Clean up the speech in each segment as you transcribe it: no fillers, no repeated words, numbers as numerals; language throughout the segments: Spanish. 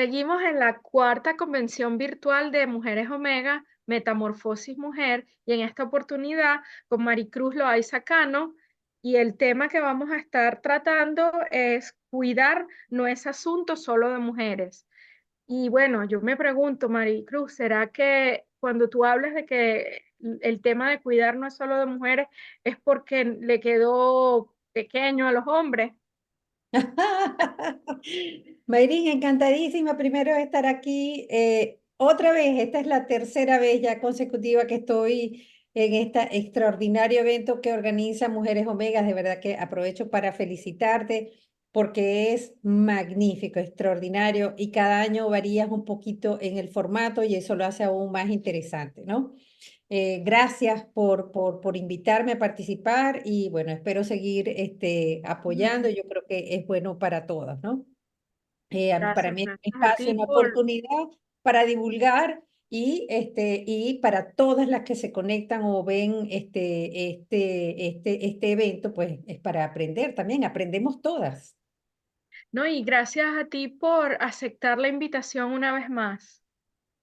Seguimos en la cuarta convención virtual de Mujeres Omega, Metamorfosis Mujer, y en esta oportunidad con Maricruz Loaiza Cano, y el tema que vamos a estar tratando es cuidar no es asunto solo de mujeres. Y bueno, yo me pregunto, Maricruz, ¿será que cuando tú hablas de que el tema de cuidar no es solo de mujeres, es porque le quedó pequeño a los hombres? Mayrin, encantadísima primero de estar aquí. Otra vez, esta es la tercera vez ya consecutiva que estoy en este extraordinario evento que organiza Mujeres Omegas. De verdad que aprovecho para felicitarte porque es magnífico, extraordinario y cada año varías un poquito en el formato y eso lo hace aún más interesante, ¿no? Gracias por invitarme a participar y bueno, espero seguir apoyando. Yo creo que es bueno para todos, ¿no? Para Gracias, mí es un gracias a espacio, ti una por... oportunidad para divulgar y para todas las que se conectan o ven este evento, pues es para aprender también, aprendemos todas. No, y gracias a ti por aceptar la invitación una vez más.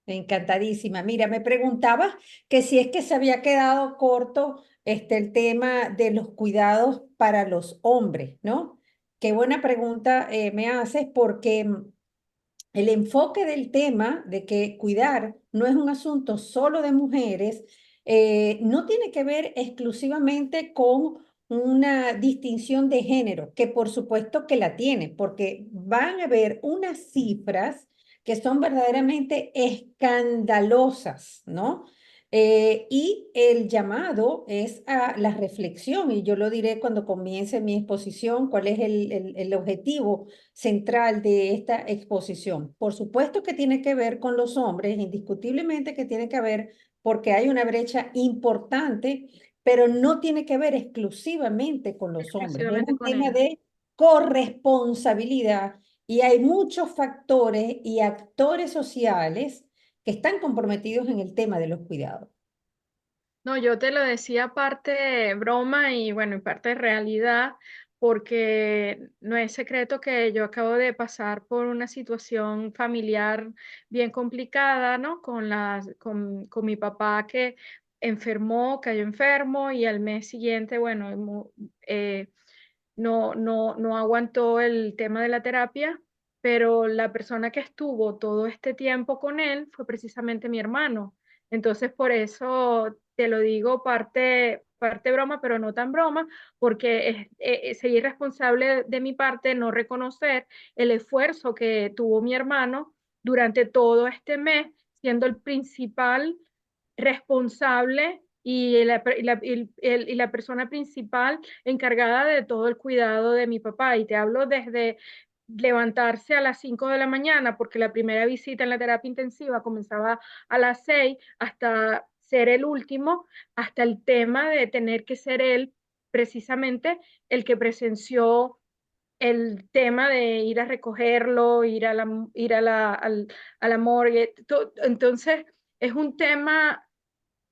Encantadísima. Mira, me preguntabas que si es que se había quedado corto el tema de los cuidados para los hombres, ¿no? Qué buena pregunta me haces porque el enfoque del tema de que cuidar no es un asunto solo de mujeres, no tiene que ver exclusivamente con una distinción de género, que por supuesto que la tiene, porque van a haber unas cifras que son verdaderamente escandalosas, ¿no? Y el llamado es a la reflexión, y yo lo diré cuando comience mi exposición, cuál es el objetivo central de esta exposición. Por supuesto que tiene que ver con los hombres, indiscutiblemente que tiene que ver porque hay una brecha importante, pero no tiene que ver exclusivamente con los hombres. Es Exclusivamente un con tema ellos. de corresponsabilidad y hay muchos factores y actores sociales que están comprometidos en el tema de los cuidados. No, yo te lo decía parte broma y bueno, en parte realidad, porque no es secreto que yo acabo de pasar por una situación familiar bien complicada, ¿no? Con mi papá que enfermó, cayó enfermo y al mes siguiente, bueno, eh, no aguantó el tema de la terapia, pero la persona que estuvo todo este tiempo con él fue precisamente mi hermano. Entonces, por eso te lo digo parte broma, pero no tan broma, porque sería irresponsable de mi parte no reconocer el esfuerzo que tuvo mi hermano durante todo este mes, siendo el principal responsable y la persona principal encargada de todo el cuidado de mi papá. Y te hablo desde levantarse a las 5 de la mañana, porque la primera visita en la terapia intensiva comenzaba a las 6, hasta ser el último, hasta el tema de tener que ser él precisamente el que presenció el tema de ir a recogerlo, a la morgue. Entonces, es un tema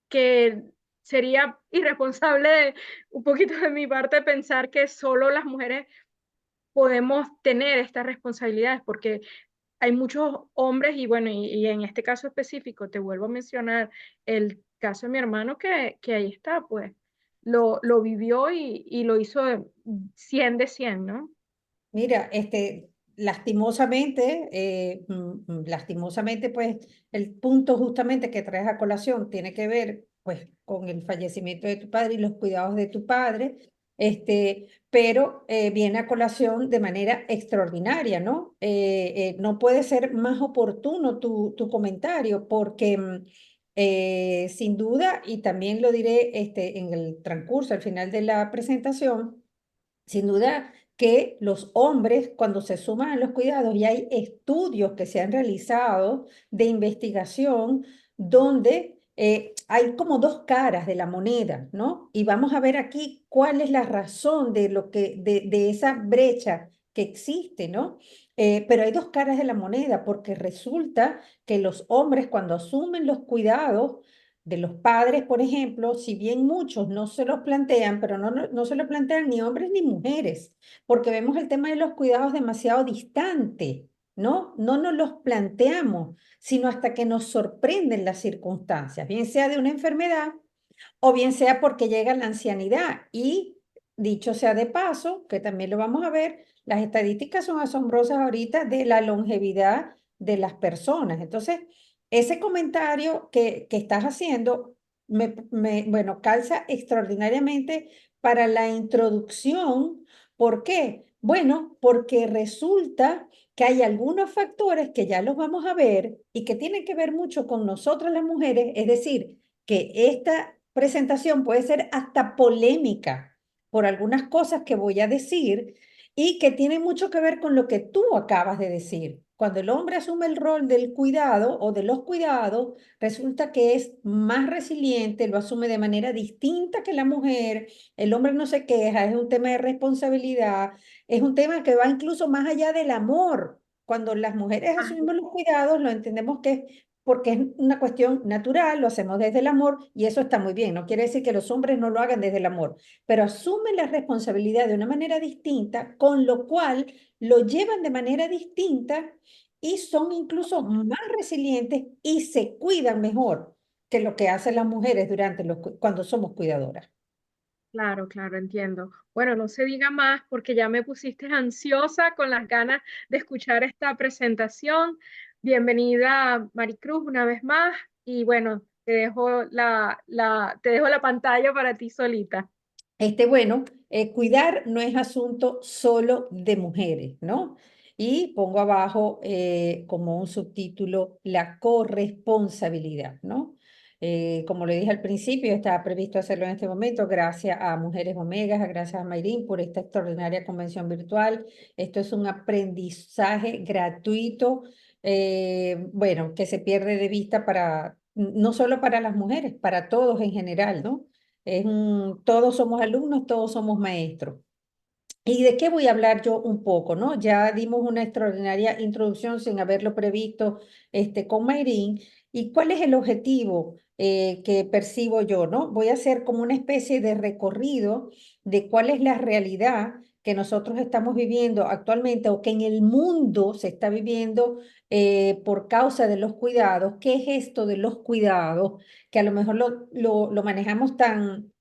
que sería irresponsable un poquito de mi parte pensar que solo las mujeres podemos tener estas responsabilidades, porque hay muchos hombres y bueno, y en este caso específico, te vuelvo a mencionar el caso de mi hermano que ahí está, pues lo vivió y lo hizo de 100 de 100, ¿no? Mira, lastimosamente, lastimosamente, pues el punto justamente que traes a colación tiene que ver, pues, con el fallecimiento de tu padre y los cuidados de tu padre, pero viene a colación de manera extraordinaria, ¿no? No puede ser más oportuno tu comentario porque sin duda, y también lo diré en el transcurso, al final de la presentación, sin duda que los hombres, cuando se suman a los cuidados, y hay estudios que se han realizado de investigación donde hay como dos caras de la moneda, ¿no? Y vamos a ver aquí cuál es la razón de esa brecha que existe, ¿no? Pero hay dos caras de la moneda porque resulta que los hombres cuando asumen los cuidados de los padres, por ejemplo, si bien muchos no se los plantean, pero no se lo plantean ni hombres ni mujeres, porque vemos el tema de los cuidados demasiado distante. ¿no? No nos los planteamos, sino hasta que nos sorprenden las circunstancias, bien sea de una enfermedad o bien sea porque llega la ancianidad. Y dicho sea de paso, que también lo vamos a ver, las estadísticas son asombrosas ahorita de la longevidad de las personas. Entonces, ese comentario que estás haciendo, bueno, calza extraordinariamente para la introducción. ¿Por qué? Bueno, porque resulta que hay algunos factores que ya los vamos a ver y que tienen que ver mucho con nosotras las mujeres, es decir, que esta presentación puede ser hasta polémica por algunas cosas que voy a decir y que tiene mucho que ver con lo que tú acabas de decir. Cuando el hombre asume el rol del cuidado o de los cuidados, resulta que es más resiliente, lo asume de manera distinta que la mujer, el hombre no se queja, es un tema de responsabilidad, es un tema que va incluso más allá del amor. Cuando las mujeres asumimos los cuidados, lo entendemos que es porque es una cuestión natural, lo hacemos desde el amor y eso está muy bien. No quiere decir que los hombres no lo hagan desde el amor, pero asumen la responsabilidad de una manera distinta, con lo cual lo llevan de manera distinta y son incluso más resilientes y se cuidan mejor que lo que hacen las mujeres cuando somos cuidadoras. Claro, claro, entiendo. Bueno, no se diga más porque ya me pusiste ansiosa con las ganas de escuchar esta presentación. Bienvenida, Maricruz, una vez más. Y bueno, te dejo la pantalla para ti solita. Bueno, cuidar no es asunto solo de mujeres, ¿no? Y pongo abajo como un subtítulo la corresponsabilidad, ¿no? Como le dije al principio, estaba previsto hacerlo en este momento, gracias a Mujeres Omegas, gracias a Mayrin por esta extraordinaria convención virtual. Esto es un aprendizaje gratuito, bueno, que se pierde de vista no solo para las mujeres, para todos en general, ¿no? Todos somos alumnos, todos somos maestros. ¿Y de qué voy a hablar yo un poco, no? Ya dimos una extraordinaria introducción sin haberlo previsto con Mayrin. ¿Y cuál es el objetivo que percibo yo, no? Voy a hacer como una especie de recorrido de cuál es la realidad que nosotros estamos viviendo actualmente o que en el mundo se está viviendo por causa de los cuidados. ¿Qué es esto de los cuidados? Que a lo mejor lo manejamos tan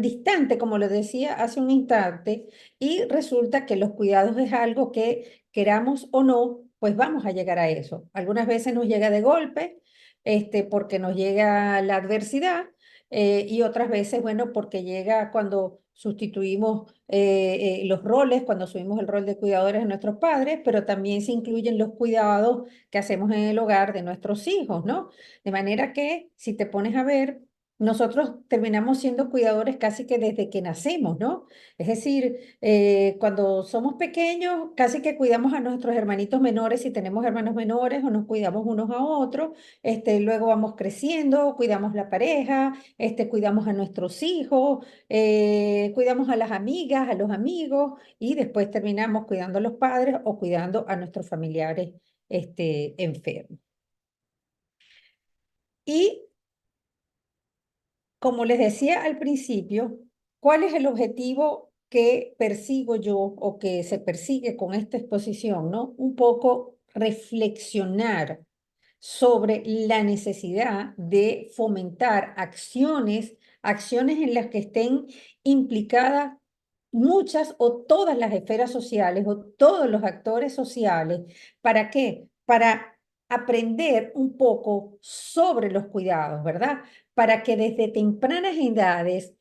distante como lo decía hace un instante, y resulta que los cuidados es algo que queramos o no, pues vamos a llegar a eso. Algunas veces nos llega de golpe, porque nos llega la adversidad, y otras veces, bueno, porque llega cuando sustituimos los roles, cuando asumimos el rol de cuidadores de nuestros padres, pero también se incluyen los cuidados que hacemos en el hogar de nuestros hijos, ¿no? De manera que si te pones a ver, nosotros terminamos siendo cuidadores casi que desde que nacemos, ¿no? Es decir, cuando somos pequeños, casi que cuidamos a nuestros hermanitos menores si tenemos hermanos menores o nos cuidamos unos a otros. Luego vamos creciendo, cuidamos la pareja, cuidamos a nuestros hijos, cuidamos a las amigas, a los amigos y después terminamos cuidando a los padres o cuidando a nuestros familiares, enfermos. Y como les decía al principio, ¿cuál es el objetivo que persigo yo o que se persigue con esta exposición, ¿no? Un poco reflexionar sobre la necesidad de fomentar acciones en las que estén implicadas muchas o todas las esferas sociales o todos los actores sociales. ¿Para qué? Para aprender un poco sobre los cuidados, ¿verdad? Para que desde tempranas edades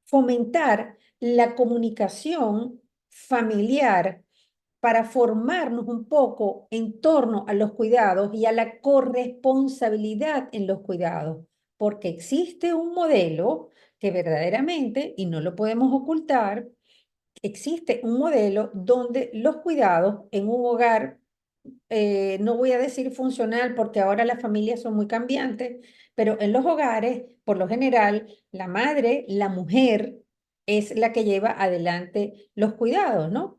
fomentar la comunicación familiar para formarnos un poco en torno a los cuidados y a la corresponsabilidad en los cuidados, porque existe un modelo que verdaderamente, y no lo podemos ocultar, existe un modelo donde los cuidados en un hogar, no voy a decir funcional porque ahora las familias son muy cambiantes, pero en los hogares, por lo general, la madre, la mujer, es la que lleva adelante los cuidados, ¿no?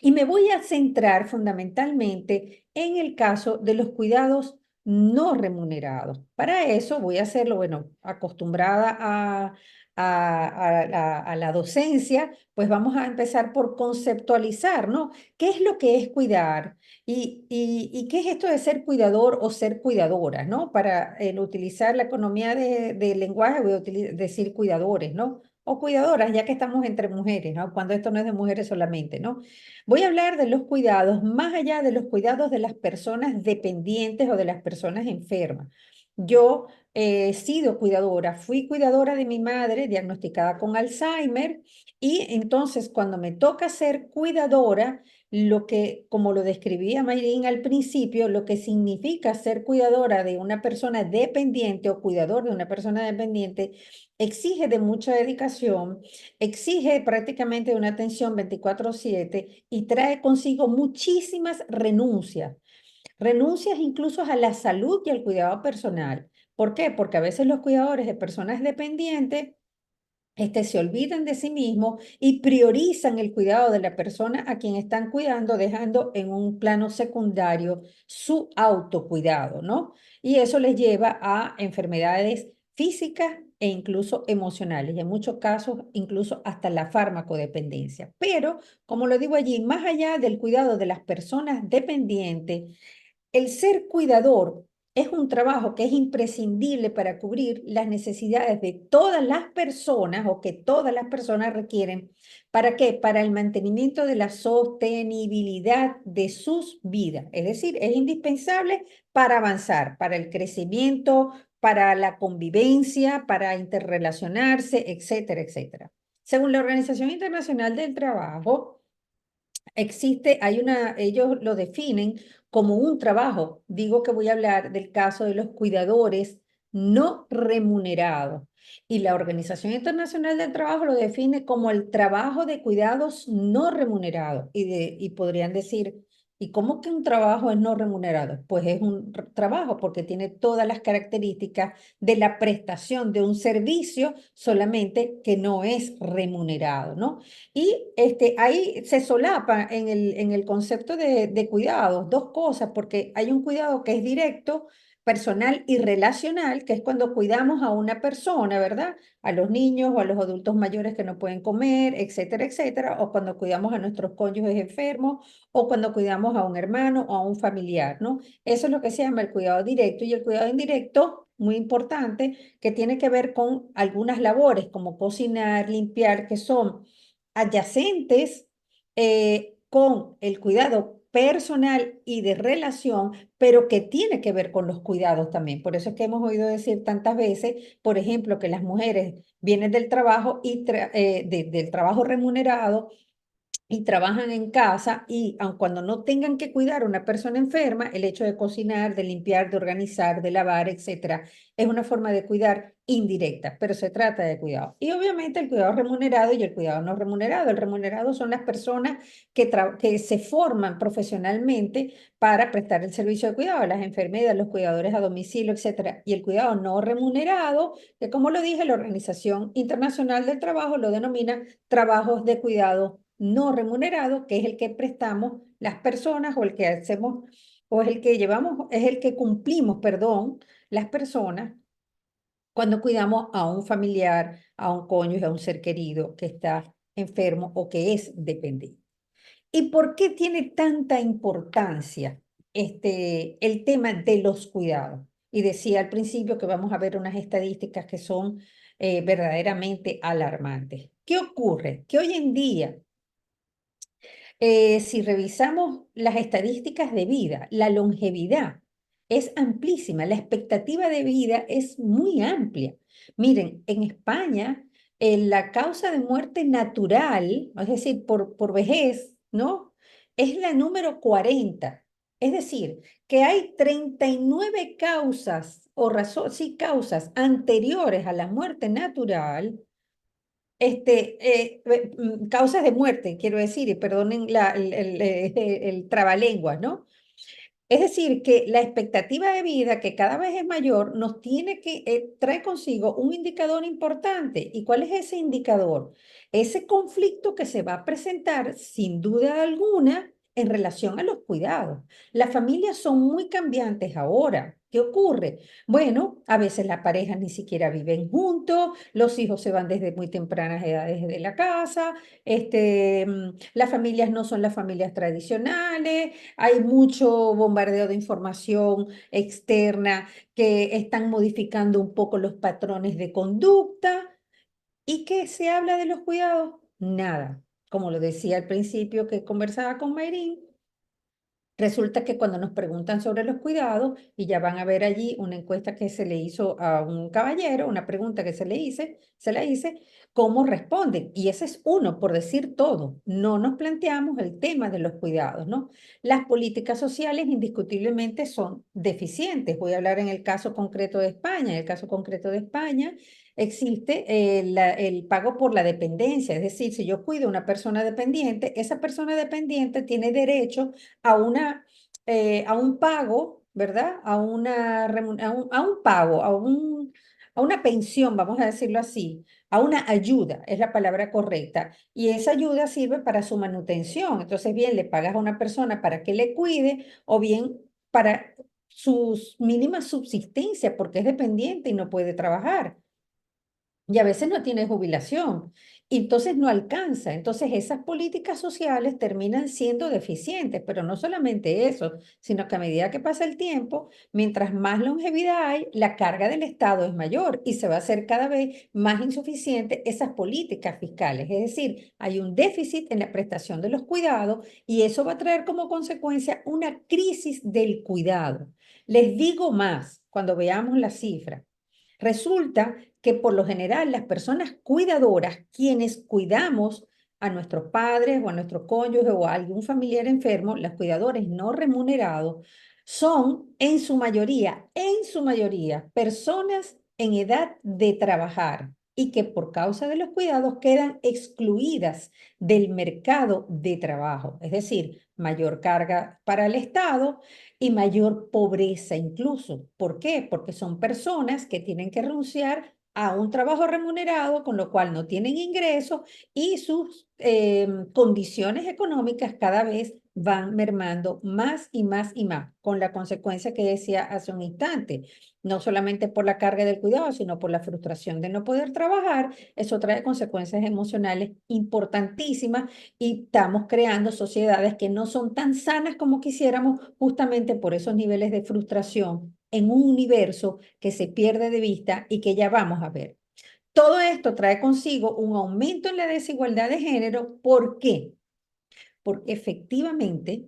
Y me voy a centrar fundamentalmente en el caso de los cuidados no remunerados. Para eso voy a hacerlo, bueno, acostumbrada a la docencia, pues vamos a empezar por conceptualizar, ¿no? ¿Qué es lo que es cuidar? Y qué es esto de ser cuidador o ser cuidadora, ¿no? Para utilizar la economía del lenguaje, voy a decir cuidadores, ¿no? O cuidadoras, ya que estamos entre mujeres, ¿no? Cuando esto no es de mujeres solamente, ¿no? Voy a hablar de los cuidados más allá de los cuidados de las personas dependientes o de las personas enfermas. Yo he sido cuidadora, fui cuidadora de mi madre diagnosticada con Alzheimer y entonces cuando me toca ser cuidadora, lo que, como lo describía Mayrin al principio, lo que significa ser cuidadora de una persona dependiente o cuidador de una persona dependiente exige de mucha dedicación, exige prácticamente una atención 24/7 y trae consigo muchísimas renuncias, renuncias incluso a la salud y al cuidado personal. ¿Por qué? Porque a veces los cuidadores de personas dependientes se olvidan de sí mismos y priorizan el cuidado de la persona a quien están cuidando, dejando en un plano secundario su autocuidado, ¿no? Y eso les lleva a enfermedades físicas e incluso emocionales, y en muchos casos incluso hasta la farmacodependencia. Pero, como lo digo allí, más allá del cuidado de las personas dependientes, el ser cuidador es un trabajo que es imprescindible para cubrir las necesidades de todas las personas o que todas las personas requieren. ¿Para qué? Para el mantenimiento de la sostenibilidad de sus vidas. Es decir, es indispensable para avanzar, para el crecimiento, para la convivencia, para interrelacionarse, etcétera, etcétera. Según la Organización Internacional del Trabajo, ellos lo definen como un trabajo. Digo que voy a hablar del caso de los cuidadores no remunerados. Y la Organización Internacional del Trabajo lo define como el trabajo de cuidados no remunerados. Y podrían decir, ¿y cómo que un trabajo es no remunerado? Pues es un trabajo porque tiene todas las características de la prestación de un servicio, solamente que no es remunerado, ¿no? Y ahí se solapa en el concepto de cuidados dos cosas, porque hay un cuidado que es directo, personal y relacional, que es cuando cuidamos a una persona, ¿verdad? A los niños o a los adultos mayores que no pueden comer, etcétera, etcétera, o cuando cuidamos a nuestros cónyuges enfermos, o cuando cuidamos a un hermano o a un familiar, ¿no? Eso es lo que se llama el cuidado directo y el cuidado indirecto. Muy importante, que tiene que ver con algunas labores como cocinar, limpiar, que son adyacentes con el cuidado personal y de relación, pero que tiene que ver con los cuidados también. Por eso es que hemos oído decir tantas veces, por ejemplo, que las mujeres vienen del trabajo del trabajo remunerado y trabajan en casa y aun cuando no tengan que cuidar a una persona enferma, el hecho de cocinar, de limpiar, de organizar, de lavar, etcétera, es una forma de cuidar indirecta, pero se trata de cuidado. Y obviamente el cuidado remunerado y el cuidado no remunerado. El remunerado son las personas que se forman profesionalmente para prestar el servicio de cuidado, las enfermeras, los cuidadores a domicilio, etcétera. Y el cuidado no remunerado, que como lo dije, la Organización Internacional del Trabajo lo denomina trabajos de cuidado no remunerado, que es el que prestamos las personas o el que hacemos o es el que llevamos, es el que cumplimos, perdón, las personas cuando cuidamos a un familiar, a un cónyuge, a un ser querido que está enfermo o que es dependiente. ¿Y por qué tiene tanta importancia el tema de los cuidados? Y decía al principio que vamos a ver unas estadísticas que son verdaderamente alarmantes. ¿Qué ocurre? Que hoy en día si revisamos las estadísticas de vida, la longevidad es amplísima, la expectativa de vida es muy amplia. Miren, en España, la causa de muerte natural, es decir, por vejez, ¿no? Es la número 40. Es decir, que hay 39 causas o sí, causas anteriores a la muerte natural causas de muerte, quiero decir, y perdonen el trabalenguas, ¿no? Es decir, que la expectativa de vida, que cada vez es mayor, nos tiene que trae consigo un indicador importante. ¿Y cuál es ese indicador? Ese conflicto que se va a presentar sin duda alguna en relación a los cuidados. Las familias son muy cambiantes ahora. ¿Qué ocurre? Bueno, a veces las parejas ni siquiera viven juntos, los hijos se van desde muy tempranas edades de la casa, las familias no son las familias tradicionales, hay mucho bombardeo de información externa que están modificando un poco los patrones de conducta. ¿Y qué se habla de los cuidados? Nada. Como lo decía al principio que conversaba con Mayrin, resulta que cuando nos preguntan sobre los cuidados, y ya van a ver allí una encuesta que se le hizo a un caballero, una pregunta que se le hice, ¿cómo responden? Y ese es uno, por decir todo. No nos planteamos el tema de los cuidados, ¿no? Las políticas sociales indiscutiblemente son deficientes. Voy a hablar en el caso concreto de España. En el caso concreto de España existe el pago por la dependencia. Es decir, si yo cuido a una persona dependiente, esa persona dependiente tiene derecho a un pago, ¿verdad? A un pago, a una pensión, vamos a decirlo así, a una ayuda, es la palabra correcta. Y esa ayuda sirve para su manutención. Entonces, bien, le pagas a una persona para que le cuide o bien para sus mínimas subsistencia porque es dependiente y no puede trabajar y a veces no tiene jubilación, y entonces no alcanza. Entonces esas políticas sociales terminan siendo deficientes, pero no solamente eso, sino que a medida que pasa el tiempo, mientras más longevidad hay, la carga del Estado es mayor y se va a hacer cada vez más insuficiente esas políticas fiscales. Es decir, hay un déficit en la prestación de los cuidados y eso va a traer como consecuencia una crisis del cuidado. Les digo más, cuando veamos la cifra. Resulta que por lo general las personas cuidadoras, quienes cuidamos a nuestros padres o a nuestro cónyuge o a algún familiar enfermo, los cuidadores no remunerados, son en su mayoría, personas en edad de trabajar y que por causa de los cuidados quedan excluidas del mercado de trabajo. Es decir, mayor carga para el Estado y mayor pobreza incluso. ¿Por qué? Porque son personas que tienen que renunciar a un trabajo remunerado, con lo cual no tienen ingresos y sus condiciones económicas cada vez van mermando más y más y más, con la consecuencia que decía hace un instante, no solamente por la carga del cuidado, sino por la frustración de no poder trabajar. Eso trae consecuencias emocionales importantísimas y estamos creando sociedades que no son tan sanas como quisiéramos justamente por esos niveles de frustración en un universo que se pierde de vista y que ya vamos a ver. Todo esto trae consigo un aumento en la desigualdad de género. ¿Por qué? Porque efectivamente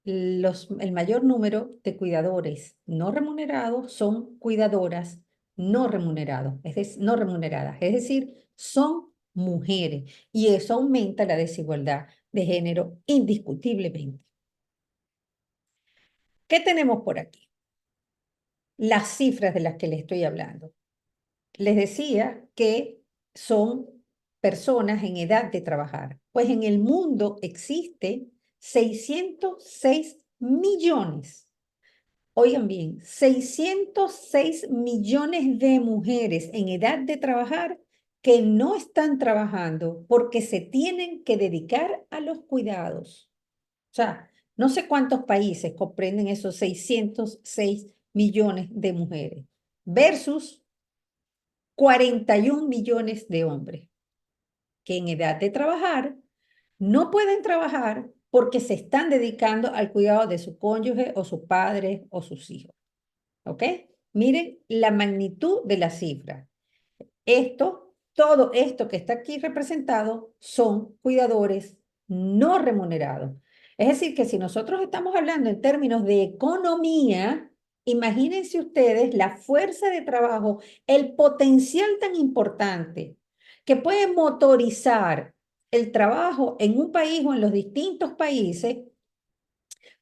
el mayor número de cuidadores no remunerados son cuidadoras no remunerados, no remuneradas, es decir, son mujeres y eso aumenta la desigualdad de género indiscutiblemente. ¿Qué tenemos por aquí? Las cifras de las que les estoy hablando. Les decía que son personas en edad de trabajar. Pues en el mundo existe 606 millones. Oigan bien, 606 millones de mujeres en edad de trabajar que no están trabajando porque se tienen que dedicar a los cuidados. O sea, no sé cuántos países comprenden esos 606 millones de mujeres versus 41 millones de hombres que en edad de trabajar no pueden trabajar porque se están dedicando al cuidado de su cónyuge o su padre o sus hijos. ¿Ok? Miren la magnitud de la cifra. Todo esto que está aquí representado son cuidadores no remunerados. Es decir, que si nosotros estamos hablando en términos de economía, imagínense ustedes la fuerza de trabajo, el potencial tan importante que puede motorizar el trabajo en un país o en los distintos países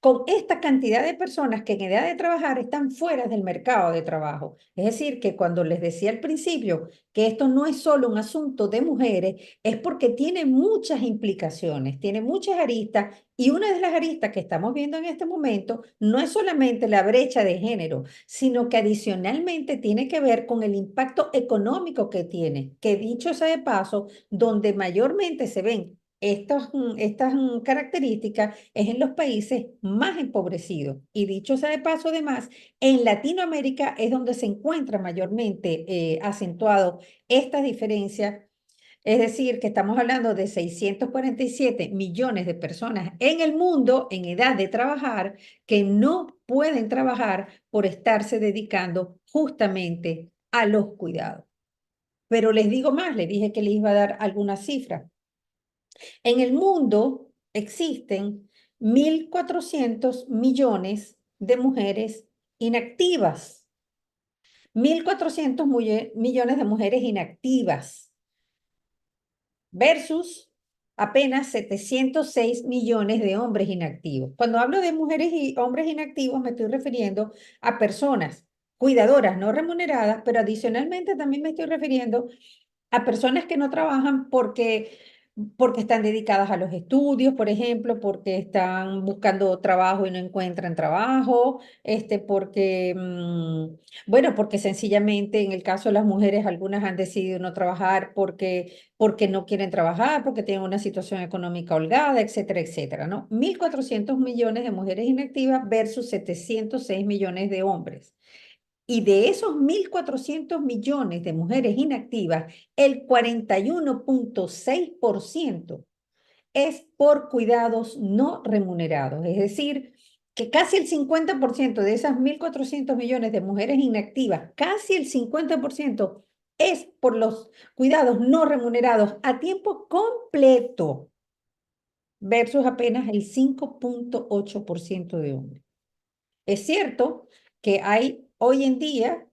con esta cantidad de personas que en edad de trabajar están fuera del mercado de trabajo. Es decir, que cuando les decía al principio que esto no es solo un asunto de mujeres, es porque tiene muchas implicaciones, tiene muchas aristas, y una de las aristas que estamos viendo en este momento no es solamente la brecha de género, sino que adicionalmente tiene que ver con el impacto económico que tiene, que dicho sea de paso, donde mayormente se ven estas características es en los países más empobrecidos. Y dicho sea de paso, además, en Latinoamérica es donde se encuentra mayormente acentuado esta diferencia. Es decir, que estamos hablando de 647 millones de personas en el mundo en edad de trabajar que no pueden trabajar por estarse dedicando justamente a los cuidados. Pero les digo más, les dije que les iba a dar algunas cifras. En el mundo existen 1.400 millones de mujeres inactivas. 1.400 millones de mujeres inactivas versus apenas 706 millones de hombres inactivos. Cuando hablo de mujeres y hombres inactivos, me estoy refiriendo a personas cuidadoras no remuneradas, pero adicionalmente también me estoy refiriendo a personas que no trabajan porque están dedicadas a los estudios, por ejemplo, porque están buscando trabajo y no encuentran trabajo, bueno, porque sencillamente en el caso de las mujeres, algunas han decidido no trabajar porque no quieren trabajar, porque tienen una situación económica holgada, etcétera, etcétera, ¿no? 1.400 millones de mujeres inactivas versus 706 millones de hombres. Y de esos 1.400 millones de mujeres inactivas, el 41,6% es por cuidados no remunerados. Es decir, que casi el 50% de esas 1.400 millones de mujeres inactivas, casi el 50% es por los cuidados no remunerados a tiempo completo versus apenas el 5,8% de hombres. Es cierto que hay hoy en día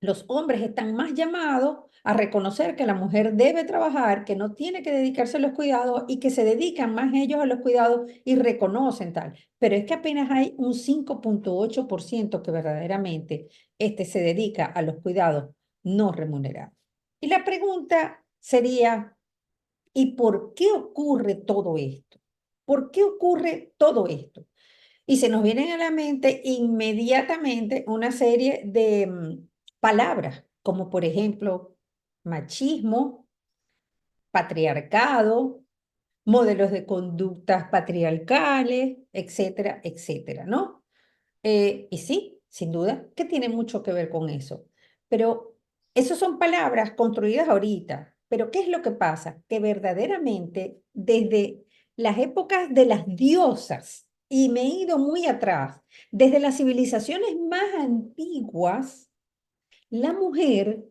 los hombres están más llamados a reconocer que la mujer debe trabajar, que no tiene que dedicarse a los cuidados y que se dedican más ellos a los cuidados y reconocen tal. Pero es que apenas hay un 5,8% que verdaderamente se dedica a los cuidados no remunerados. Y la pregunta sería, ¿y por qué ocurre todo esto? ¿Por qué ocurre todo esto? Y se nos vienen a la mente inmediatamente una serie de palabras, como por ejemplo machismo, patriarcado, modelos de conductas patriarcales, etcétera, etcétera, ¿no? Y sí, sin duda, que tiene mucho que ver con eso. Pero esas son palabras construidas ahorita. Pero ¿qué es lo que pasa? Que verdaderamente desde las épocas de las diosas, y me he ido muy atrás, desde las civilizaciones más antiguas, la mujer,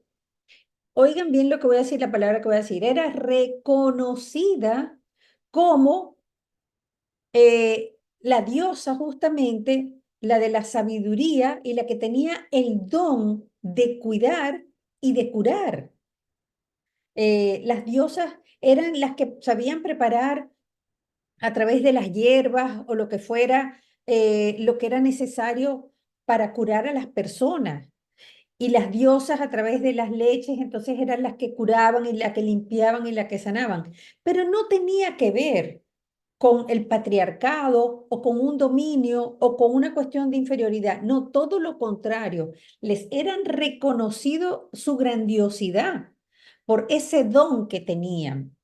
oigan bien lo que voy a decir, la palabra que voy a decir, era reconocida como la diosa justamente, la de la sabiduría y la que tenía el don de cuidar y de curar. Las diosas eran las que sabían preparar a través de las hierbas o lo que fuera, lo que era necesario para curar a las personas. Y las diosas a través de las leches, entonces eran las que curaban y las que limpiaban y las que sanaban. Pero no tenía que ver con el patriarcado o con un dominio o con una cuestión de inferioridad. No, todo lo contrario. Les eran reconocido su grandiosidad por ese don que tenían.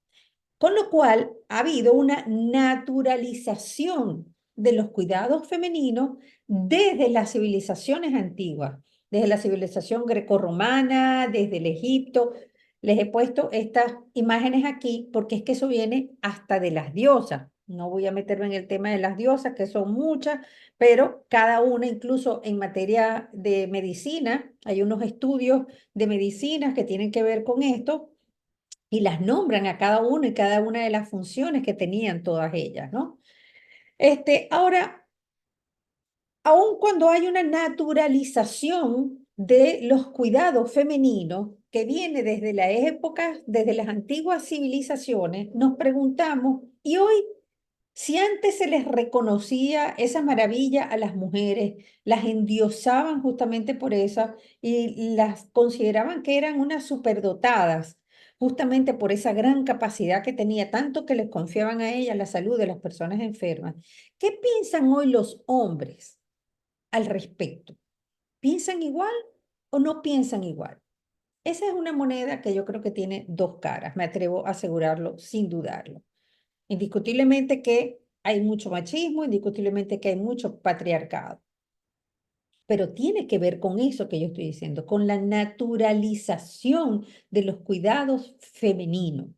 Con lo cual ha habido una naturalización de los cuidados femeninos desde las civilizaciones antiguas, desde la civilización grecorromana, desde el Egipto. Les he puesto estas imágenes aquí porque es que eso viene hasta de las diosas. No voy a meterme en el tema de las diosas, que son muchas, pero cada una, incluso en materia de medicina, hay unos estudios de medicinas que tienen que ver con esto y las nombran a cada uno y cada una de las funciones que tenían todas ellas, ¿no? Ahora, aun cuando hay una naturalización de los cuidados femeninos que viene desde la época, desde las antiguas civilizaciones, nos preguntamos, ¿y hoy si antes se les reconocía esa maravilla a las mujeres, las endiosaban justamente por eso y las consideraban que eran unas superdotadas, justamente por esa gran capacidad que tenía, tanto que les confiaban a ellas la salud de las personas enfermas? ¿Qué piensan hoy los hombres al respecto? ¿Piensan igual o no piensan igual? Esa es una moneda que yo creo que tiene dos caras, me atrevo a asegurarlo sin dudarlo. Indiscutiblemente que hay mucho machismo, indiscutiblemente que hay mucho patriarcado, pero tiene que ver con eso que yo estoy diciendo, con la naturalización de los cuidados femeninos.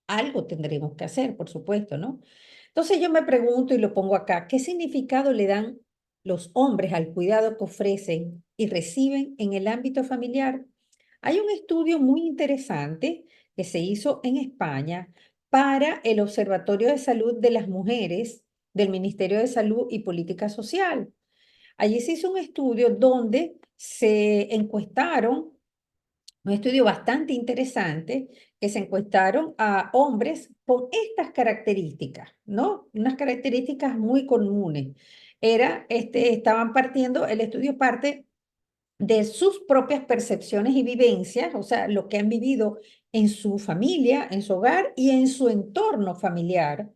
Algo tendremos que hacer, por supuesto, ¿no? Entonces yo me pregunto y lo pongo acá, ¿qué significado le dan los hombres al cuidado que ofrecen y reciben en el ámbito familiar? Hay un estudio muy interesante que se hizo en España para el Observatorio de Salud de las Mujeres del Ministerio de Salud y Política Social. Allí se hizo un estudio donde se encuestaron, un estudio bastante interesante, que se encuestaron a hombres con estas características, ¿no? Unas características muy comunes. Estaban partiendo, el estudio parte de sus propias percepciones y vivencias, o sea, lo que han vivido en su familia, en su hogar y en su entorno familiar,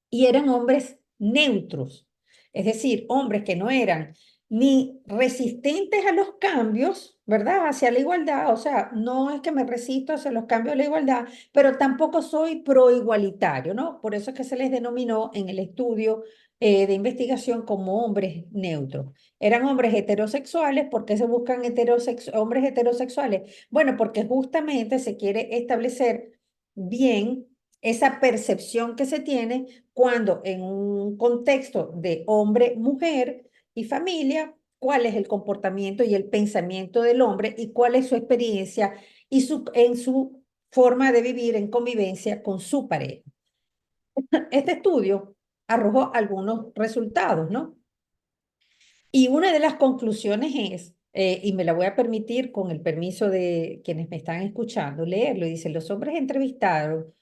y eran hombres neutros, es decir, hombres que no eran ni resistentes a los cambios, ¿verdad? Hacia la igualdad, o sea, no es que me resisto hacia los cambios de la igualdad, pero tampoco soy proigualitario, ¿no? Por eso es que se les denominó en el estudio de investigación como hombres neutros. Eran hombres heterosexuales. ¿Por qué se buscan hombres heterosexuales? Bueno, porque justamente se quiere establecer bien esa percepción que se tiene cuando en un contexto de hombre, mujer y familia, cuál es el comportamiento y el pensamiento del hombre y cuál es su experiencia y en su forma de vivir en convivencia con su pareja. Este estudio arrojó algunos resultados, ¿no? Y una de las conclusiones es, y me la voy a permitir con el permiso de quienes me están escuchando, leerlo, y dice, los hombres entrevistados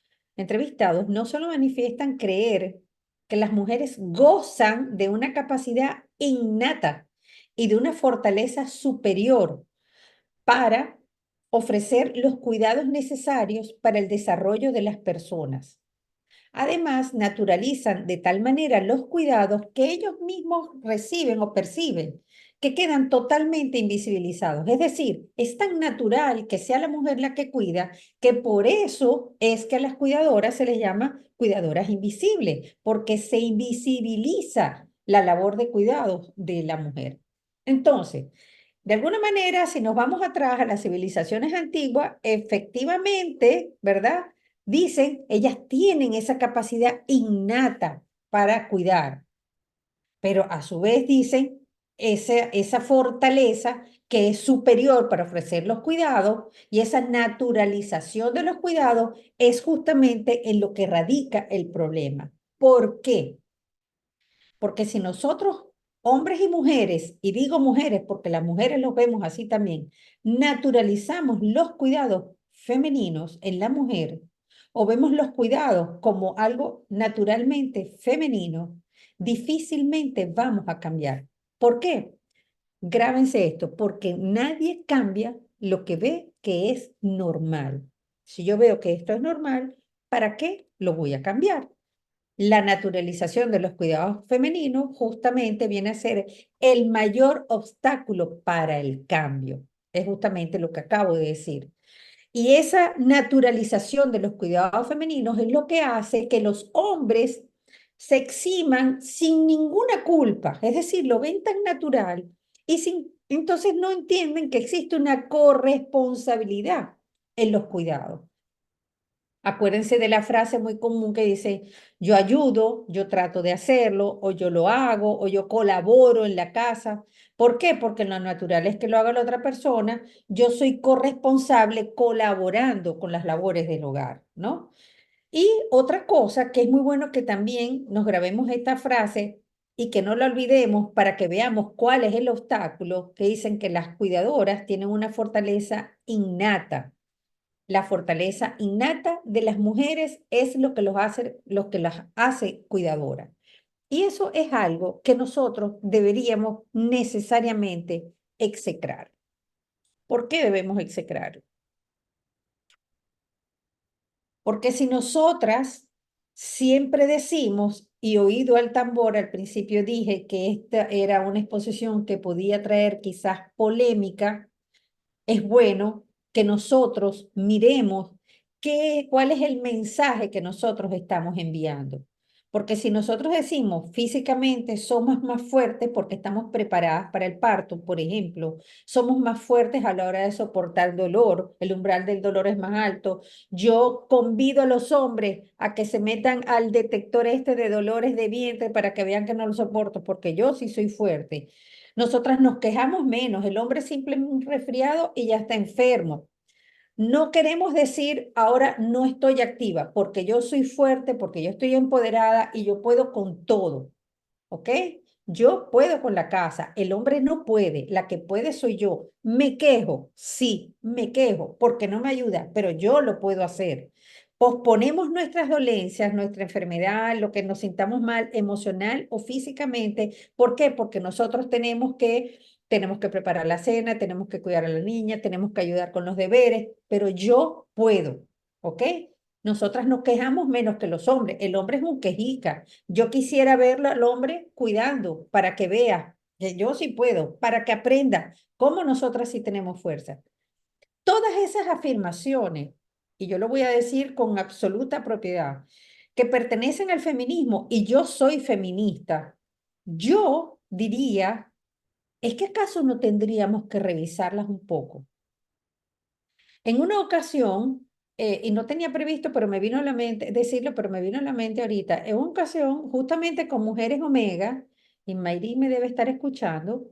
no solo manifiestan creer que las mujeres gozan de una capacidad innata y de una fortaleza superior para ofrecer los cuidados necesarios para el desarrollo de las personas. Además, naturalizan de tal manera los cuidados que ellos mismos reciben o perciben, que quedan totalmente invisibilizados. Es decir, es tan natural que sea la mujer la que cuida, que por eso es que a las cuidadoras se les llama cuidadoras invisibles, porque se invisibiliza la labor de cuidado de la mujer. Entonces, de alguna manera, si nos vamos atrás a las civilizaciones antiguas, efectivamente, ¿verdad? Dicen, ellas tienen esa capacidad innata para cuidar, pero a su vez dicen esa fortaleza que es superior para ofrecer los cuidados y esa naturalización de los cuidados es justamente en lo que radica el problema. ¿Por qué? Porque si nosotros, hombres y mujeres, y digo mujeres porque las mujeres los vemos así también, naturalizamos los cuidados femeninos en la mujer o vemos los cuidados como algo naturalmente femenino, difícilmente vamos a cambiar. ¿Por qué? Grábense esto, porque nadie cambia lo que ve que es normal. Si yo veo que esto es normal, ¿para qué lo voy a cambiar? La naturalización de los cuidados femeninos justamente viene a ser el mayor obstáculo para el cambio. Es justamente lo que acabo de decir. Y esa naturalización de los cuidados femeninos es lo que hace que los hombres se eximan sin ninguna culpa, es decir, lo ven tan natural y entonces no entienden que existe una corresponsabilidad en los cuidados. Acuérdense de la frase muy común que dice, yo ayudo, yo trato de hacerlo, o yo lo hago, o yo colaboro en la casa. ¿Por qué? Porque lo natural es que lo haga la otra persona. Yo soy corresponsable colaborando con las labores del hogar, ¿no? Y otra cosa que es muy bueno que también nos grabemos esta frase y que no la olvidemos para que veamos cuál es el obstáculo, que dicen que las cuidadoras tienen una fortaleza innata. La fortaleza innata de las mujeres es lo que las hace cuidadoras. Y eso es algo que nosotros deberíamos necesariamente execrar. ¿Por qué debemos execrar? Porque si nosotras siempre decimos, y oído al tambor, al principio dije que esta era una exposición que podía traer quizás polémica, es bueno que nosotros miremos ¿cuál es el mensaje que nosotros estamos enviando? Porque si nosotros decimos físicamente somos más fuertes porque estamos preparadas para el parto, por ejemplo, somos más fuertes a la hora de soportar dolor, el umbral del dolor es más alto. Yo convido a los hombres a que se metan al detector este de dolores de vientre para que vean que no lo soporto, porque yo sí soy fuerte. Nosotras nos quejamos menos, el hombre simplemente un resfriado y ya está enfermo. No queremos decir ahora no estoy activa porque yo soy fuerte, porque yo estoy empoderada y yo puedo con todo, ¿ok? Yo puedo con la casa, el hombre no puede, la que puede soy yo. Me quejo, sí, me quejo porque no me ayuda, pero yo lo puedo hacer. Posponemos nuestras dolencias, nuestra enfermedad, lo que nos sintamos mal emocional o físicamente. ¿Por qué? Porque nosotros tenemos que preparar la cena, tenemos que cuidar a la niña, tenemos que ayudar con los deberes, pero yo puedo, ¿ok? Nosotras nos quejamos menos que los hombres. El hombre es un quejica. Yo quisiera verlo al hombre cuidando para que vea que yo sí puedo, para que aprenda cómo nosotras sí tenemos fuerza. Todas esas afirmaciones, y yo lo voy a decir con absoluta propiedad, que pertenecen al feminismo, y yo soy feminista, yo diría, ¿es que acaso no tendríamos que revisarlas un poco? En una ocasión, y no tenía previsto, pero me vino a la mente, decirlo, pero me vino a la mente ahorita, en una ocasión, justamente con Mujeres Omega, y Mayri me debe estar escuchando,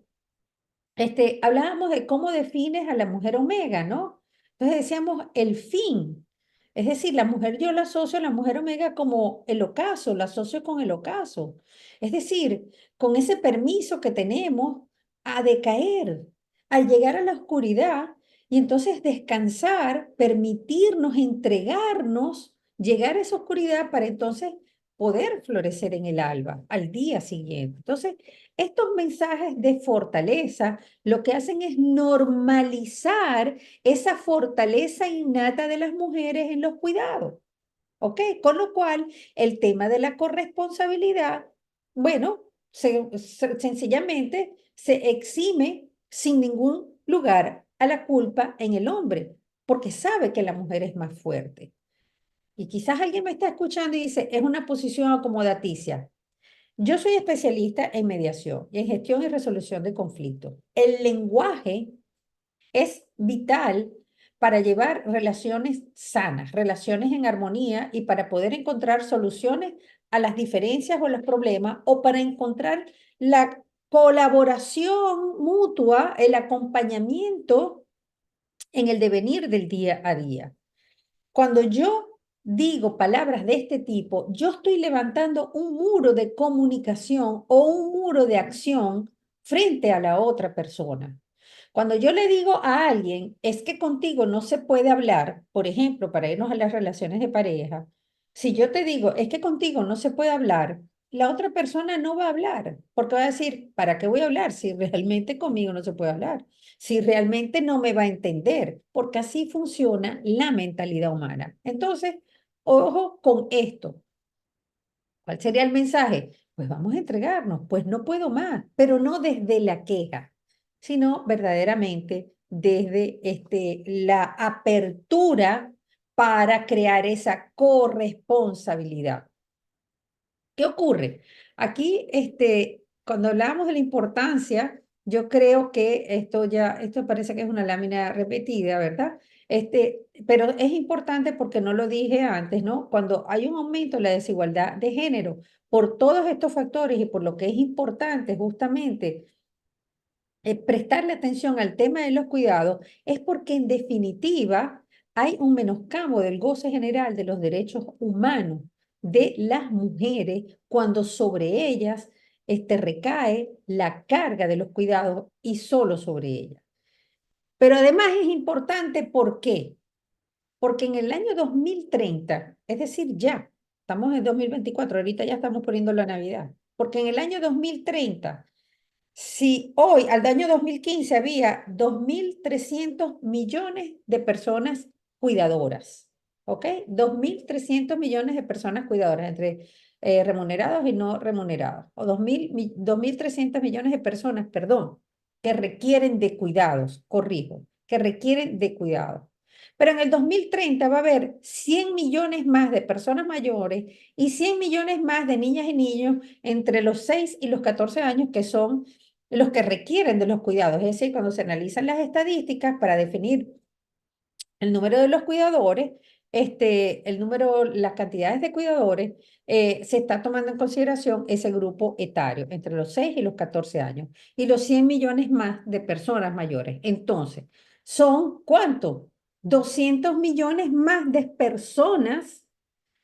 hablábamos de cómo defines a la mujer omega, ¿no? Entonces decíamos el fin. Es decir, la mujer, yo la asocio a la mujer omega como el ocaso, la asocio con el ocaso. Es decir, con ese permiso que tenemos a decaer, al llegar a la oscuridad y entonces descansar, permitirnos entregarnos, llegar a esa oscuridad para entonces poder florecer en el alba al día siguiente. Entonces, estos mensajes de fortaleza lo que hacen es normalizar esa fortaleza innata de las mujeres en los cuidados, ¿ok? Con lo cual, el tema de la corresponsabilidad, bueno, sencillamente se exime sin ningún lugar a la culpa en el hombre, porque sabe que la mujer es más fuerte. Y quizás alguien me está escuchando y dice, es una posición acomodaticia. Yo soy especialista en mediación y en gestión y resolución de conflictos. El lenguaje es vital para llevar relaciones sanas, relaciones en armonía y para poder encontrar soluciones a las diferencias o los problemas o para encontrar la colaboración mutua, el acompañamiento en el devenir del día a día. Cuando yo digo palabras de este tipo, yo estoy levantando un muro de comunicación o un muro de acción frente a la otra persona. Cuando yo le digo a alguien, es que contigo no se puede hablar, por ejemplo, para irnos a las relaciones de pareja, si yo te digo, es que contigo no se puede hablar, la otra persona no va a hablar, porque va a decir, ¿para qué voy a hablar si realmente conmigo no se puede hablar? Si realmente no me va a entender, porque así funciona la mentalidad humana. Entonces, ojo con esto. ¿Cuál sería el mensaje? Pues vamos a entregarnos, pues no puedo más, pero no desde la queja, sino verdaderamente desde la apertura para crear esa corresponsabilidad. ¿Qué ocurre? Aquí, cuando hablábamos de la importancia, yo creo que esto parece que es una lámina repetida, ¿verdad? Pero es importante porque no lo dije antes, ¿no? Cuando hay un aumento en la desigualdad de género, por todos estos factores y por lo que es importante justamente prestarle atención al tema de los cuidados, es porque en definitiva hay un menoscabo del goce general de los derechos humanos de las mujeres cuando sobre ellas recae la carga de los cuidados y solo sobre ellas. Pero además es importante, ¿por qué? Porque en el año 2030, es decir, ya, estamos en 2024, ahorita ya estamos poniendo la Navidad, porque en el año 2030 si hoy, al año 2015, había 2.300 millones de personas cuidadoras, ¿ok? 2.300 millones de personas cuidadoras, entre remunerados y no remunerados, o 2.300 millones de personas, perdón, que requieren de cuidados, corrijo, que requieren de cuidados. pero en el 2030 va a haber 100 millones más de personas mayores y 100 millones más de niñas y niños entre los 6 y los 14 años que son los que requieren de los cuidados. Es decir, cuando se analizan las estadísticas para definir el número de los cuidadores, las cantidades de cuidadores, se está tomando en consideración ese grupo etario, entre los 6 y los 14 años, y los 100 millones más de personas mayores. Entonces, ¿son cuánto? 200 millones más de personas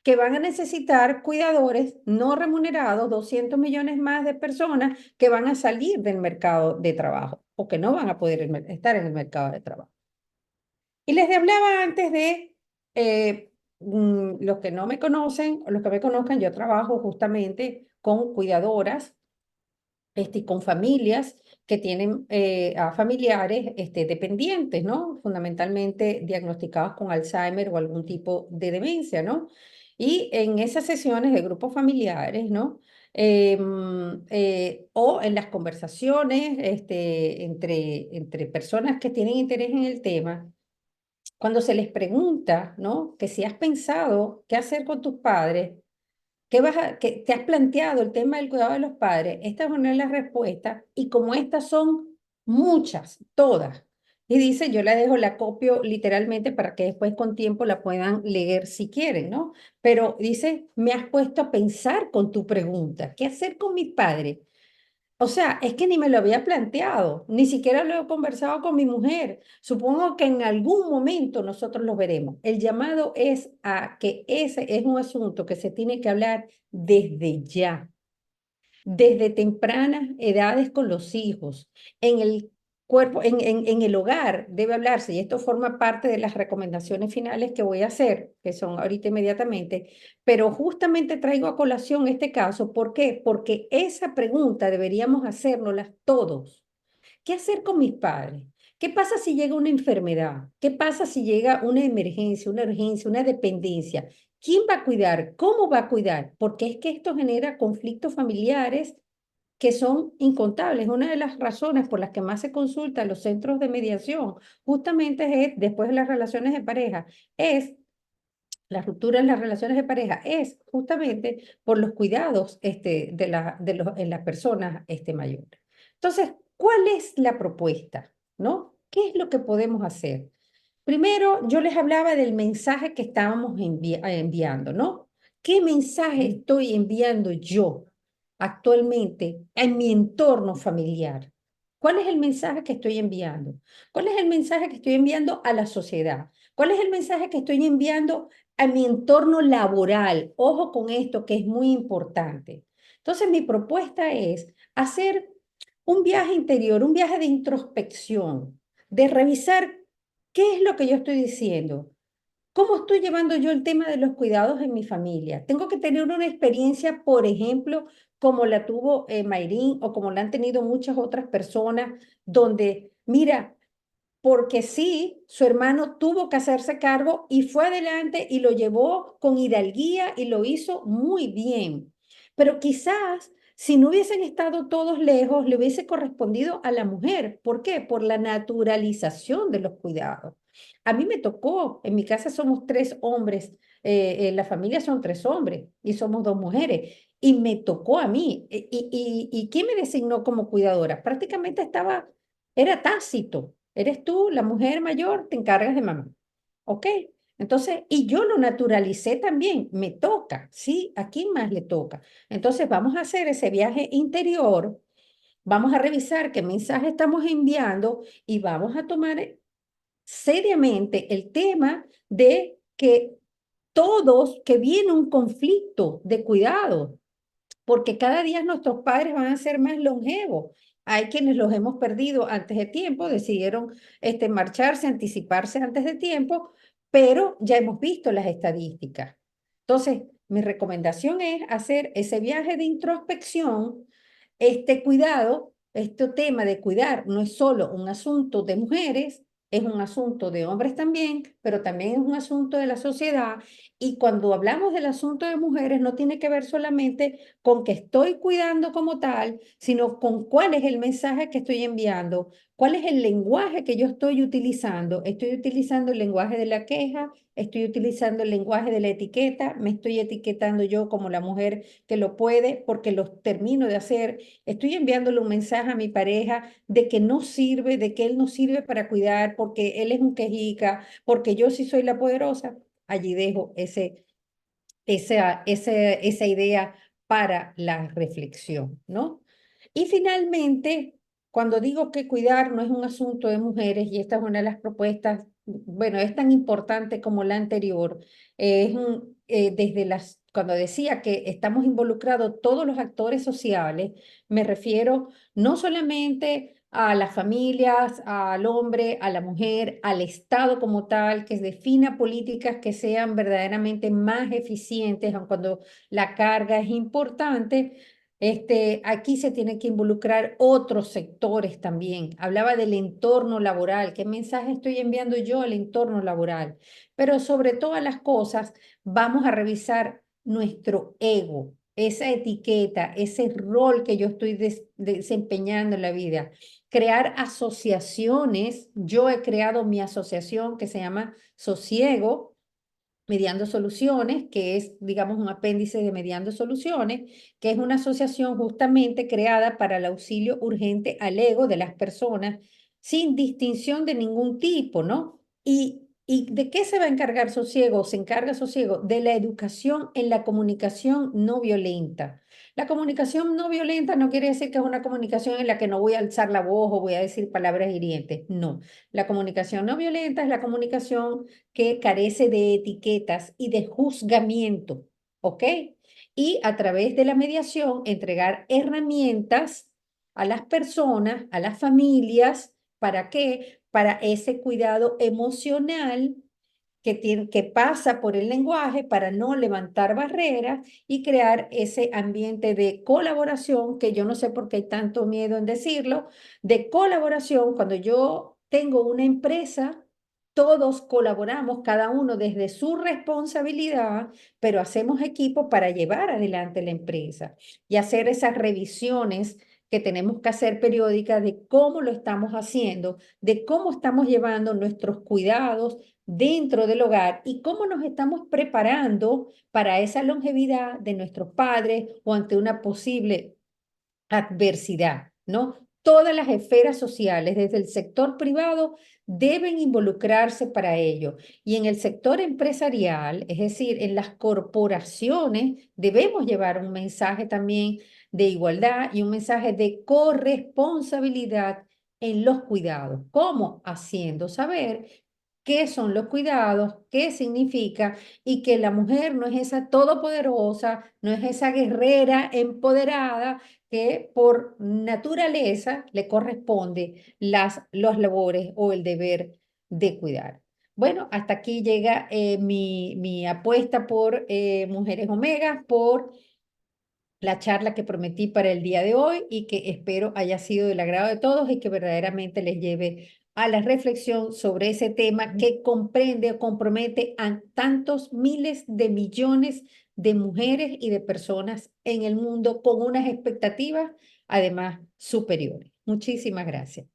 que van a necesitar cuidadores no remunerados, 200 millones más de personas que van a salir del mercado de trabajo o que no van a poder estar en el mercado de trabajo. Y les hablaba antes de los que no me conocen, los que me conozcan, yo trabajo justamente con cuidadoras y con familias que tienen a familiares dependientes, ¿no? Fundamentalmente diagnosticados con Alzheimer o algún tipo de demencia, ¿no? Y en esas sesiones de grupos familiares, ¿no? O en las conversaciones entre personas que tienen interés en el tema, cuando se les pregunta, ¿no? Que si has pensado qué hacer con tus padres, que te has planteado el tema del cuidado de los padres, esta es una de las respuestas, y como estas son muchas, todas, y dice, yo la dejo, la copio literalmente para que después con tiempo la puedan leer si quieren, ¿no? Pero dice, me has puesto a pensar con tu pregunta, ¿qué hacer con mis padres? O sea, es que ni me lo había planteado, ni siquiera lo he conversado con mi mujer. Supongo que en algún momento nosotros lo veremos. El llamado es a que ese es un asunto que se tiene que hablar desde ya, desde tempranas edades con los hijos, en el cuerpo, en el hogar debe hablarse, y esto forma parte de las recomendaciones finales que voy a hacer, que son ahorita inmediatamente, pero justamente traigo a colación este caso. ¿Por qué? Porque esa pregunta deberíamos hacérnoslas todos. ¿Qué hacer con mis padres? ¿Qué pasa si llega una enfermedad? ¿Qué pasa si llega una emergencia, una urgencia, una dependencia? ¿Quién va a cuidar? ¿Cómo va a cuidar? Porque es que esto genera conflictos familiares que son incontables. Una de las razones por las que más se consulta en los centros de mediación, justamente es, después de las relaciones de pareja, es la ruptura en las relaciones de pareja, es justamente por los cuidados en las personas mayores. Entonces, ¿cuál es la propuesta? ¿No? ¿Qué es lo que podemos hacer? Primero, yo les hablaba del mensaje que estábamos enviando, ¿no? ¿Qué mensaje estoy enviando yo actualmente en mi entorno familiar? ¿Cuál es el mensaje que estoy enviando? ¿Cuál es el mensaje que estoy enviando a la sociedad? ¿Cuál es el mensaje que estoy enviando a mi entorno laboral? Ojo con esto, que es muy importante. Entonces, mi propuesta es hacer un viaje interior, un viaje de introspección, de revisar qué es lo que yo estoy diciendo. ¿Cómo estoy llevando yo el tema de los cuidados en mi familia? Tengo que tener una experiencia, por ejemplo, como la tuvo Mayrín o como la han tenido muchas otras personas, donde, mira, porque sí, su hermano tuvo que hacerse cargo y fue adelante y lo llevó con hidalguía y lo hizo muy bien. Pero quizás si no hubiesen estado todos lejos, le hubiese correspondido a la mujer. ¿Por qué? Por la naturalización de los cuidados. A mí me tocó, en mi casa somos tres hombres, en la familia son tres hombres y somos dos mujeres. Y me tocó a mí. ¿Y quién me designó como cuidadora? Prácticamente era tácito. Eres tú, la mujer mayor, te encargas de mamá. ¿Ok? Entonces, y yo lo naturalicé también, me toca, ¿sí? ¿A quién más le toca? Entonces, vamos a hacer ese viaje interior, vamos a revisar qué mensaje estamos enviando y vamos a tomar seriamente el tema de que que viene un conflicto de cuidado, porque cada día nuestros padres van a ser más longevos. Hay quienes los hemos perdido antes de tiempo, decidieron marcharse, anticiparse antes de tiempo, pero ya hemos visto las estadísticas. Entonces, mi recomendación es hacer ese viaje de introspección, este cuidado, este tema de cuidar no es solo un asunto de mujeres, es un asunto de hombres también, pero también es un asunto de la sociedad. Y cuando hablamos del asunto de mujeres, no tiene que ver solamente con que estoy cuidando como tal, sino con cuál es el mensaje que estoy enviando, cuál es el lenguaje que yo estoy utilizando. Estoy utilizando el lenguaje de la queja, estoy utilizando el lenguaje de la etiqueta, me estoy etiquetando yo como la mujer que lo puede porque lo termino de hacer. Estoy enviándole un mensaje a mi pareja de que no sirve, de que él no sirve para cuidar, porque él es un quejica, porque yo sí soy la poderosa. Allí dejo esa idea para la reflexión, ¿no? Y finalmente, cuando digo que cuidar no es un asunto de mujeres, y esta es una de las propuestas, bueno, es tan importante como la anterior, cuando decía que estamos involucrados todos los actores sociales, me refiero no solamente a las familias, al hombre, a la mujer, al Estado como tal, que defina políticas que sean verdaderamente más eficientes, aun cuando la carga es importante. Aquí se tiene que involucrar otros sectores también. Hablaba del entorno laboral. ¿Qué mensaje estoy enviando yo al entorno laboral? Pero sobre todas las cosas, vamos a revisar nuestro ego, esa etiqueta, ese rol que yo estoy desempeñando en la vida. Crear asociaciones. Yo he creado mi asociación que se llama Sosiego, Mediando Soluciones, que es, digamos, un apéndice de Mediando Soluciones, que es una asociación justamente creada para el auxilio urgente al ego de las personas sin distinción de ningún tipo, ¿no? ¿Y de qué se va a encargar Sosiego? Se encarga Sosiego de la educación en la comunicación no violenta. La comunicación no violenta no quiere decir que es una comunicación en la que no voy a alzar la voz o voy a decir palabras hirientes. No, la comunicación no violenta es la comunicación que carece de etiquetas y de juzgamiento, ¿ok? Y a través de la mediación, entregar herramientas a las personas, a las familias, ¿para qué? Para ese cuidado emocional que pasa por el lenguaje para no levantar barreras y crear ese ambiente de colaboración, que yo no sé por qué hay tanto miedo en decirlo, de colaboración. Cuando yo tengo una empresa, todos colaboramos, cada uno desde su responsabilidad, pero hacemos equipo para llevar adelante la empresa y hacer esas revisiones que tenemos que hacer periódicas de cómo lo estamos haciendo, de cómo estamos llevando nuestros cuidados dentro del hogar y cómo nos estamos preparando para esa longevidad de nuestros padres o ante una posible adversidad, ¿no? Todas las esferas sociales, desde el sector privado, deben involucrarse para ello. Y en el sector empresarial, es decir, en las corporaciones, debemos llevar un mensaje también de igualdad y un mensaje de corresponsabilidad en los cuidados. ¿Cómo? Haciendo saber qué son los cuidados, qué significa, y que la mujer no es esa todopoderosa, no es esa guerrera empoderada que por naturaleza le corresponde los labores o el deber de cuidar. Bueno, hasta aquí llega mi apuesta por Mujeres Omegas, por la charla que prometí para el día de hoy y que espero haya sido del agrado de todos y que verdaderamente les lleve a la reflexión sobre ese tema que comprende o compromete a tantos miles de millones de mujeres y de personas en el mundo con unas expectativas además superiores. Muchísimas gracias.